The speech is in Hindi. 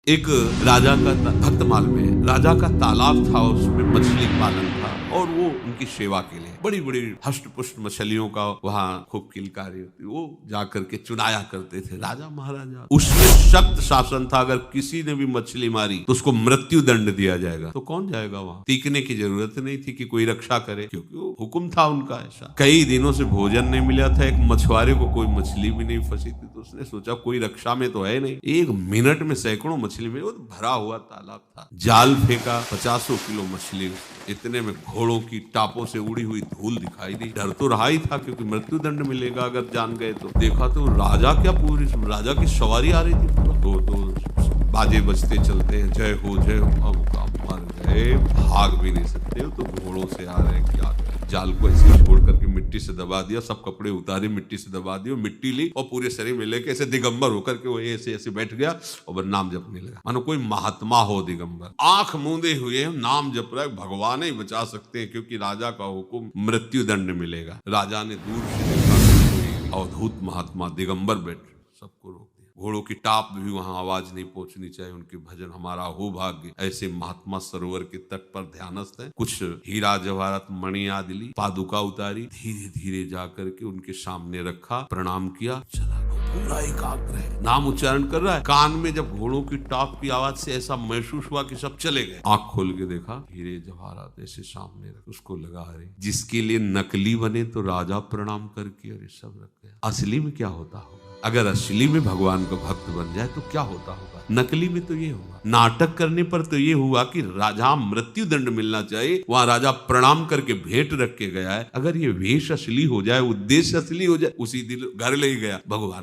एक राजा का भक्तमाल में राजा का तालाब था, उसमें मछली पालन था और वो उनकी सेवा के लिए बड़ी बड़ी हष्ट पुष्ट मछलियों का वहाँ खूब किलकारी होती, वो जाकर के चुनाया करते थे राजा महाराजा। उसमें सख्त शासन था, अगर किसी ने भी मछली मारी तो उसको मृत्यु दंड दिया जाएगा। तो कौन जाएगा वहाँ? टीकने की जरूरत नहीं थी कि कोई रक्षा करे, क्योंकि वो हुक्म था उनका ऐसा। कई दिनों से भोजन नहीं मिला था, एक मछुआरे को कोई मछली भी नहीं फंसी थी, तो उसने सोचा कोई रक्षा में तो है नहीं, एक मिनट में सैकड़ों मछली मिली। वो तो भरा हुआ तालाब था, जाल फेंका, 50 किलो मछली, इतने में घोड़ों की टापों से उड़ी हुई धूल दिखाई दी। डर तो रहा ही था क्योंकि मृत्यु दंड मिलेगा अगर जान गए तो। देखा तो राजा क्या, पूरी राजा की सवारी आ रही थी, तो बाजे बजते चलते हैं, जय हो जय हो, मर गए, भाग भी नहीं सकते हो, तो घोड़ों से आ रहे हैं, क्या जाल को ऐसे छोड़ करके मिट्टी से दबा दिया, सब कपड़े उतारे, मिट्टी से दबा दिए, मिट्टी ली और पूरे शरीर में लेके ऐसे दिगंबर होकर के वो ऐसे ऐसे बैठ गया और नाम जपने लगा, मानो कोई महात्मा हो दिगंबर। आंख मूंदे हुए नाम जप रहा है, भगवान ही बचा सकते हैं क्योंकि राजा का हुक्म, मृत्यु दंड मिलेगा। राजा ने दूर से देखा, कोई अवधूत महात्मा दिगंबर बैठ, सबको रोक दिया। घोड़ों की टाप भी वहां आवाज नहीं पहुंचनी चाहिए, उनके भजन हमारा हो भाग्य। ऐसे महात्मा सरोवर के तट पर ध्यानस्थ है, कुछ हीरा जवाहरात मणि आदि ली, पादुका उतारी, धीरे धीरे जाकर के उनके सामने रखा, प्रणाम किया, चला पूरा एकाग्र है, नाम उच्चारण कर रहा है। कान में जब घोड़ों की टाप की आवाज से ऐसा महसूस हुआ कि सब चले गए। आंख खोल के देखा, हीरे जवाहरात ऐसे सामने रख, उसको लगा अरे जिसके लिए नकली बने तो राजा प्रणाम करके अरे सब रख गया, असली में क्या होता होगा? अगर असली में भगवान का भक्त बन जाए तो क्या होता होगा? नकली में तो ये हुआ, नाटक करने पर तो ये हुआ कि राजा मृत्यु दंड मिलना चाहिए, वहां राजा प्रणाम करके भेंट रख के गया है। अगर ये वेश असली हो जाए, उद्देश्य असली हो जाए, उसी दिन घर ले गया भगवान।